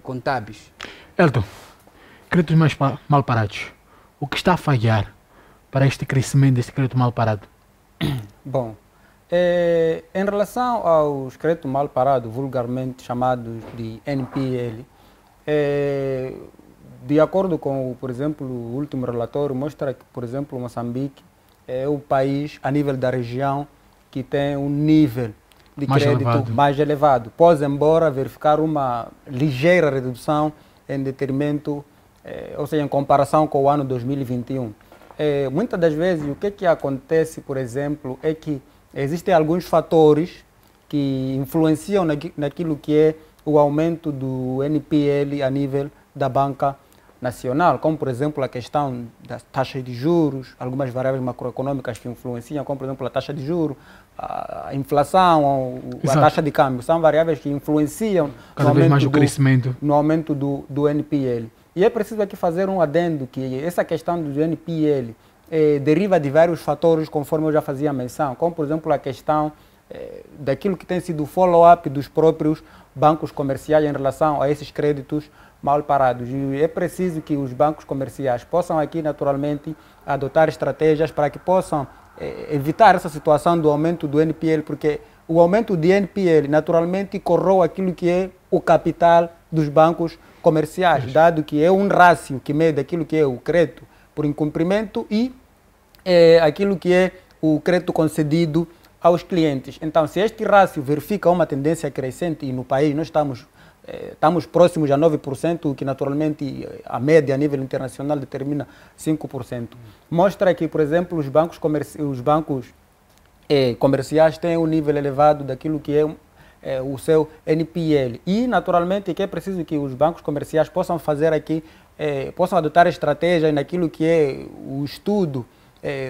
contábeis. Elton, créditos mais mal parados. O que está a falhar para este crescimento deste crédito mal parado? Bom, em relação aos créditos mal parados, vulgarmente chamados de NPL, de acordo com, por exemplo, o último relatório, mostra que, por exemplo, Moçambique é o país, a nível da região, que tem um nível de crédito mais elevado. Pode, embora, verificar uma ligeira redução em detrimento, ou seja, em comparação com o ano 2021. Muitas das vezes, o que acontece, por exemplo, é que existem alguns fatores que influenciam naquilo que é o aumento do NPL a nível da banca nacional, como, por exemplo, a questão das taxas de juros, algumas variáveis macroeconômicas que influenciam, como, por exemplo, a taxa de juros, a inflação, a taxa de câmbio. São variáveis que influenciam no aumento do NPL. E é preciso aqui fazer um adendo que essa questão do NPL deriva de vários fatores, conforme eu já fazia menção, como, por exemplo, a questão daquilo que tem sido o follow-up dos próprios bancos comerciais em relação a esses créditos mal parados. E é preciso que os bancos comerciais possam aqui, naturalmente, adotar estratégias para que possam evitar essa situação do aumento do NPL, porque o aumento de NPL, naturalmente, corroa aquilo que é o capital dos bancos comerciais, dado que é um rácio que mede aquilo que é o crédito por incumprimento e aquilo que é o crédito concedido aos clientes. Então, se este rácio verifica uma tendência crescente, e no país nós estamos próximos a 9%, o que naturalmente a média a nível internacional determina 5%. Mostra que, por exemplo, os bancos comerciais têm um nível elevado daquilo que é o seu NPL. E, naturalmente, que é preciso que os bancos comerciais possam fazer aqui, possam adotar estratégias naquilo que é o estudo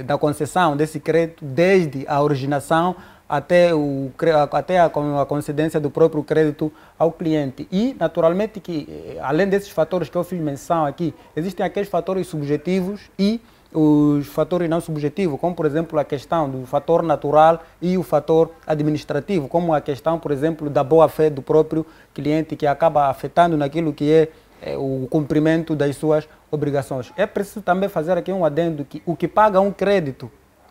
da concessão desse crédito, desde a originação até a concedência do próprio crédito ao cliente. E, naturalmente, que além desses fatores que eu fiz menção aqui, existem aqueles fatores subjetivos e os fatores não subjetivos, como, por exemplo, a questão do fator natural e o fator administrativo, como a questão, por exemplo, da boa-fé do próprio cliente, que acaba afetando naquilo que é o cumprimento das suas obrigações. É preciso também fazer aqui um adendo que o que paga um crédito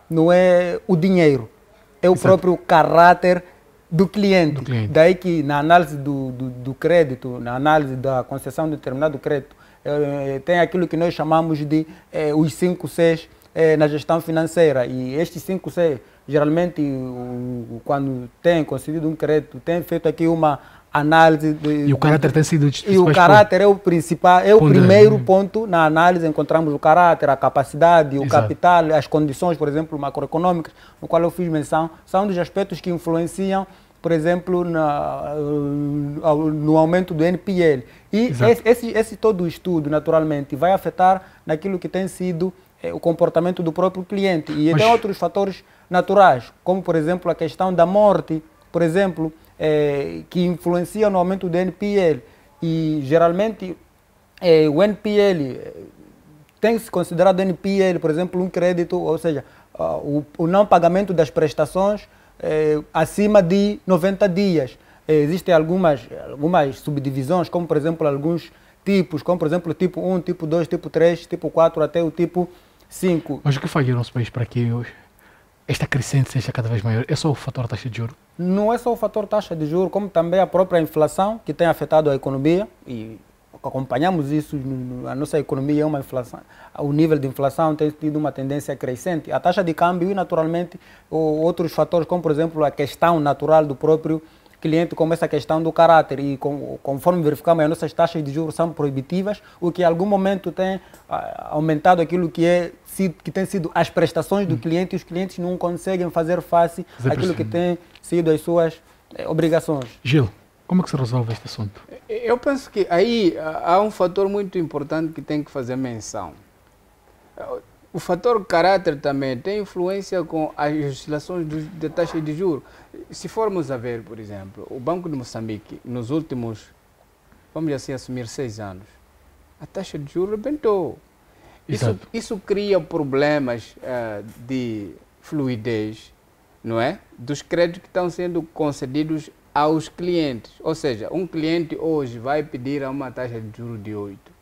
não é o dinheiro, é o próprio caráter do cliente. Daí que na análise do crédito, na análise da concessão de determinado crédito, tem aquilo que nós chamamos de os 5 Cs na gestão financeira. E estes 5 Cs, geralmente, quando tem concedido um crédito, tem feito aqui uma análise. E o caráter tem sido... E o caráter é o principal, é o primeiro ponto na análise. Encontramos o caráter, a capacidade, o capital, as condições, por exemplo, macroeconômicas, no qual eu fiz menção, são dos aspectos que influenciam, por exemplo, no aumento do NPL. E esse todo o estudo, naturalmente, vai afetar naquilo que tem sido o comportamento do próprio cliente. E tem outros fatores naturais, como, por exemplo, a questão da morte, por exemplo, que influencia no aumento do NPL. E, geralmente, o NPL tem-se considerado NPL, por exemplo, um crédito, ou seja, o não pagamento das prestações acima de 90 dias. Existem algumas subdivisões, como, por exemplo, alguns tipos, como, por exemplo, tipo 1, tipo 2, tipo 3, tipo 4, até o tipo 5. Mas o que falha no nosso país para que esta crescente seja cada vez maior? É só o fator taxa de juros? Não é só o fator taxa de juros, como também a própria inflação, que tem afetado a economia, e acompanhamos isso, a nossa economia é uma inflação, o nível de inflação tem tido uma tendência crescente, a taxa de câmbio e, naturalmente, outros fatores, como, por exemplo, a questão natural do próprio cliente como essa questão do caráter e conforme verificamos as nossas taxas de juros são proibitivas, o que em algum momento tem aumentado aquilo que tem sido as prestações do cliente e os clientes não conseguem fazer face àquilo que tem sido as suas obrigações. Gil, como é que se resolve este assunto? Eu penso que aí há um fator muito importante que tem que fazer menção. O fator caráter também tem influência com as oscilações de taxa de juros. Se formos a ver, por exemplo, o Banco de Moçambique, nos últimos, vamos assim assumir, 6 anos, a taxa de juros rebentou. Isso cria problemas de fluidez, não é? Dos créditos que estão sendo concedidos aos clientes. Ou seja, um cliente hoje vai pedir a uma taxa de juros de 8.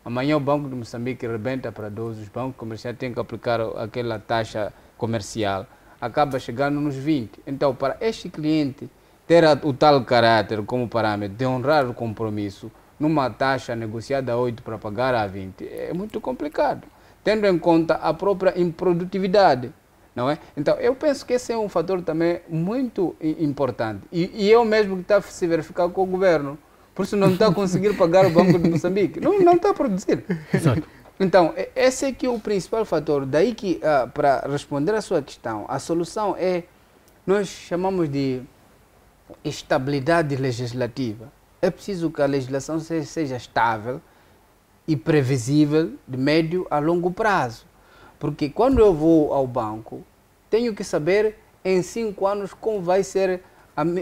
Amanhã o Banco de Moçambique rebenta para 12, os bancos comerciais têm que aplicar aquela taxa comercial, acaba chegando nos 20. Então, para este cliente ter o tal caráter como parâmetro de honrar o compromisso numa taxa negociada a 8 para pagar a 20, é muito complicado, tendo em conta a própria improdutividade, não é? Então, eu penso que esse é um fator também muito importante. E eu mesmo que está a se verificar com o governo. Por isso não está a conseguir pagar o Banco de Moçambique. Não está a produzir. Exato. Então, esse é que é o principal fator. Daí que, para responder à sua questão, a solução é, nós chamamos de estabilidade legislativa. É preciso que a legislação seja estável e previsível de médio a longo prazo. Porque quando eu vou ao banco, tenho que saber em 5 anos como vai ser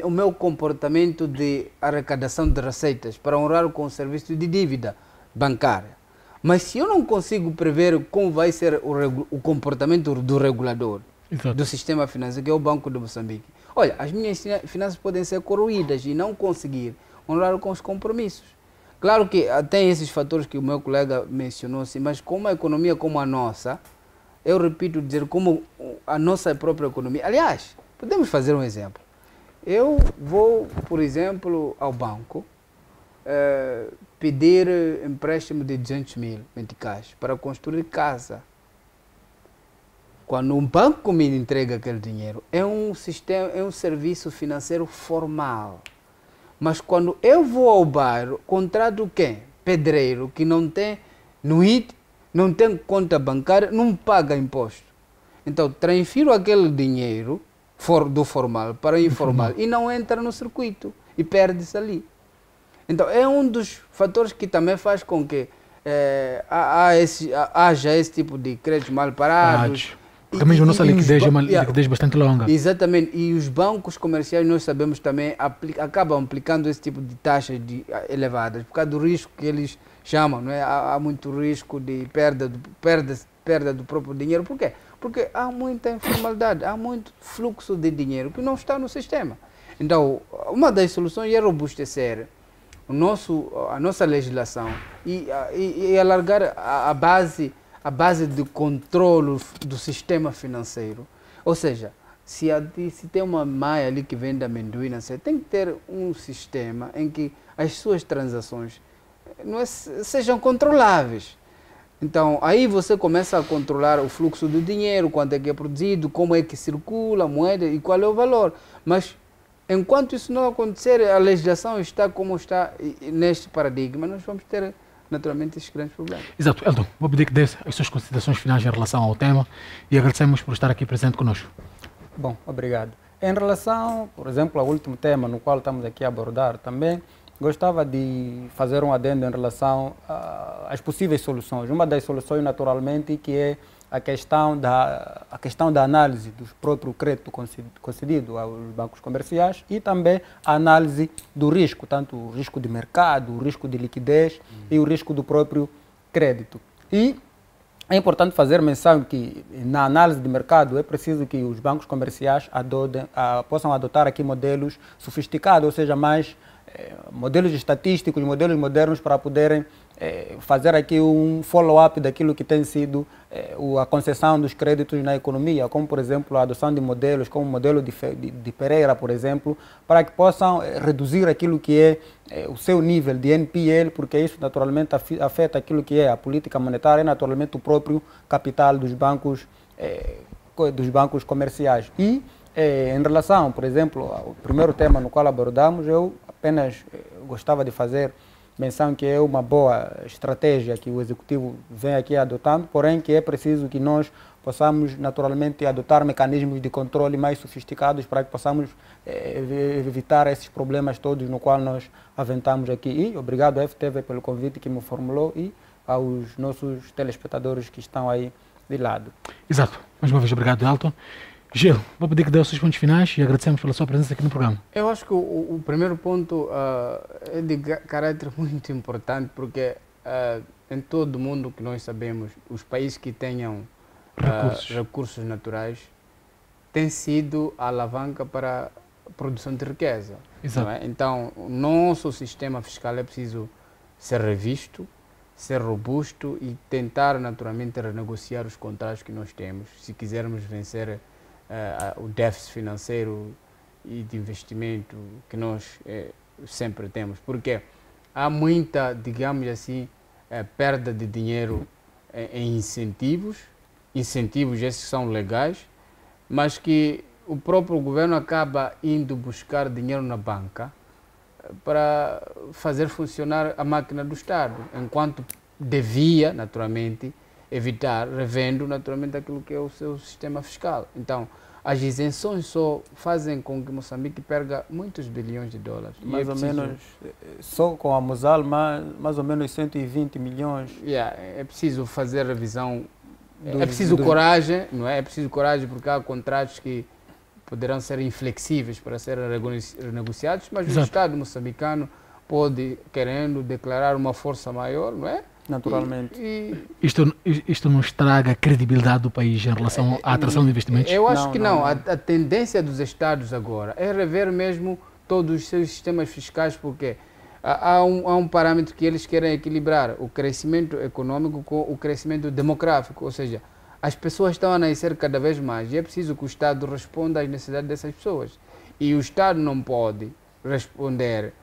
o meu comportamento de arrecadação de receitas para honrar com o serviço de dívida bancária. Mas se eu não consigo prever como vai ser o comportamento do regulador, Exato, do sistema financeiro, que é o Banco de Moçambique, olha, as minhas finanças podem ser corroídas e não conseguir honrar com os compromissos. Claro que tem esses fatores que o meu colega mencionou, assim, mas com uma economia como a nossa, eu repito dizer, como a nossa própria economia, aliás, podemos fazer um exemplo. Eu vou, por exemplo, ao banco pedir empréstimo de 200 mil meticais para construir casa. Quando um banco me entrega aquele dinheiro, é um serviço financeiro formal. Mas quando eu vou ao bairro, contrato quem? Pedreiro, que não tem NUIT, não tem conta bancária, não paga imposto. Então, transfiro aquele dinheiro do formal para o informal e não entra no circuito e perde-se ali. Então, é um dos fatores que também faz com que haja esse tipo de créditos mal parados. Porque mesmo a nossa liquidez é uma liquidez bastante longa. Exatamente. E os bancos comerciais, nós sabemos também, acabam aplicando esse tipo de taxas elevadas, por causa do risco que eles chamam. Não é? Há muito risco de perda do próprio dinheiro. Por quê? Porque há muita informalidade, há muito fluxo de dinheiro que não está no sistema. Então, uma das soluções é robustecer a nossa legislação e alargar a base de controle do sistema financeiro. Ou seja, se tem uma maia ali que vende amendoim, tem que ter um sistema em que as suas transações sejam controláveis. Então, aí você começa a controlar o fluxo do dinheiro, quanto é que é produzido, como é que circula a moeda e qual é o valor. Mas, enquanto isso não acontecer, a legislação está como está neste paradigma, nós vamos ter naturalmente esses grandes problemas. Exato. Elton, vou pedir que dê as suas considerações finais em relação ao tema e agradecemos por estar aqui presente conosco. Bom, obrigado. Em relação, por exemplo, ao último tema no qual estamos aqui a abordar também, gostava de fazer um adendo em relação às possíveis soluções. Uma das soluções, naturalmente, que é a questão da análise do próprio crédito concedido aos bancos comerciais e também a análise do risco, tanto o risco de mercado, o risco de liquidez e o risco do próprio crédito. E é importante fazer menção que na análise de mercado é preciso que os bancos comerciais possam adotar aqui modelos sofisticados, ou seja, mais modelos estatísticos, modelos modernos para poderem fazer aqui um follow-up daquilo que tem sido a concessão dos créditos na economia, como, por exemplo, a adoção de modelos, como o modelo de Pereira, por exemplo, para que possam reduzir aquilo que é o seu nível de NPL, porque isso naturalmente afeta aquilo que é a política monetária e naturalmente o próprio capital dos bancos comerciais. E Em relação, por exemplo, ao primeiro tema no qual abordamos, eu apenas gostava de fazer menção que é uma boa estratégia que o Executivo vem aqui adotando, porém que é preciso que nós possamos naturalmente adotar mecanismos de controle mais sofisticados para que possamos evitar esses problemas todos no qual nós aventamos aqui. E obrigado à FTV pelo convite que me formulou e aos nossos telespectadores que estão aí de lado. Exato. Mais uma vez, obrigado, Elton. Gil, vou pedir que dê os seus pontos finais e agradecemos pela sua presença aqui no programa. Eu acho que o primeiro ponto é de caráter muito importante, porque em todo o mundo que nós sabemos, os países que tenham recursos naturais têm sido a alavanca para a produção de riqueza. Exato. Não é? Então, o nosso sistema fiscal é preciso ser revisto, ser robusto e tentar naturalmente renegociar os contratos que nós temos, se quisermos vencer o déficit financeiro e de investimento que nós sempre temos, porque há muita, digamos assim, perda de dinheiro em incentivos esses são legais, mas que o próprio governo acaba indo buscar dinheiro na banca para fazer funcionar a máquina do Estado, enquanto devia, naturalmente, evitar, revendo naturalmente aquilo que é o seu sistema fiscal. Então, as isenções só fazem com que Moçambique perca muitos bilhões de dólares. Mais ou menos, só com a Mosal, mais ou menos 120 milhões. É preciso fazer revisão, é preciso coragem, não é? É preciso coragem porque há contratos que poderão ser inflexíveis para serem renegociados, mas o Estado moçambicano pode, querendo, declarar uma força maior, não é? Naturalmente. Isto não estraga a credibilidade do país em relação à atração de investimentos? Eu acho que não. A tendência dos Estados agora é rever mesmo todos os seus sistemas fiscais, porque há um parâmetro que eles querem equilibrar, o crescimento econômico com o crescimento demográfico, ou seja, as pessoas estão a nascer cada vez mais e é preciso que o Estado responda às necessidades dessas pessoas. E o Estado não pode responder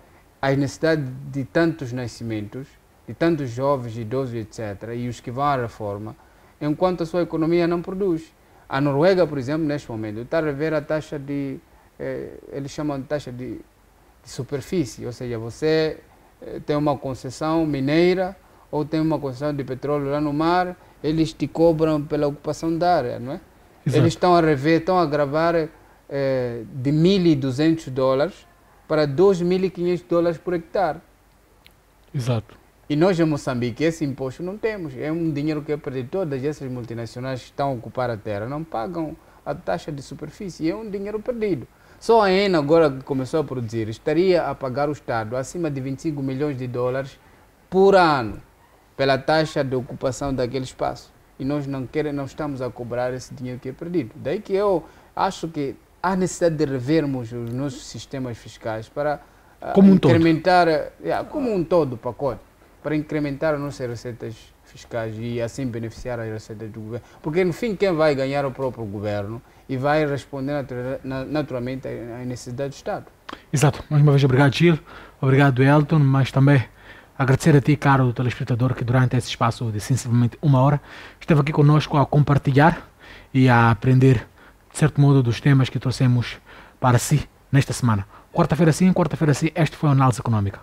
às necessidades de tantos nascimentos, de tantos jovens, idosos, etc., e os que vão à reforma, enquanto a sua economia não produz. A Noruega, por exemplo, neste momento, está a rever a taxa de, eles chamam de taxa de superfície, ou seja, você tem uma concessão mineira ou tem uma concessão de petróleo lá no mar, eles te cobram pela ocupação da área, não é? Exato. Eles estão a rever, estão a gravar de $1.200 para $2.500 por hectare. Exato. E nós em Moçambique esse imposto não temos, é um dinheiro que é perdido. Todas essas multinacionais que estão a ocupar a terra não pagam a taxa de superfície, é um dinheiro perdido. Só a ENA agora que começou a produzir estaria a pagar o Estado acima de $25 milhões por ano pela taxa de ocupação daquele espaço. E nós não estamos a cobrar esse dinheiro que é perdido. Daí que eu acho que há necessidade de revermos os nossos sistemas fiscais para incrementar, como um todo o pacote, para incrementar as nossas receitas fiscais e assim beneficiar as receitas do governo. Porque no fim quem vai ganhar é o próprio governo e vai responder naturalmente às necessidades do Estado. Exato. Mais uma vez, obrigado, Gil. Obrigado, Elton, mas também agradecer a ti, caro telespectador, que durante esse espaço de sensivelmente 1 hora esteve aqui conosco a compartilhar e a aprender, de certo modo, dos temas que trouxemos para si nesta semana. Quarta-feira sim, este foi a Análise Econômica.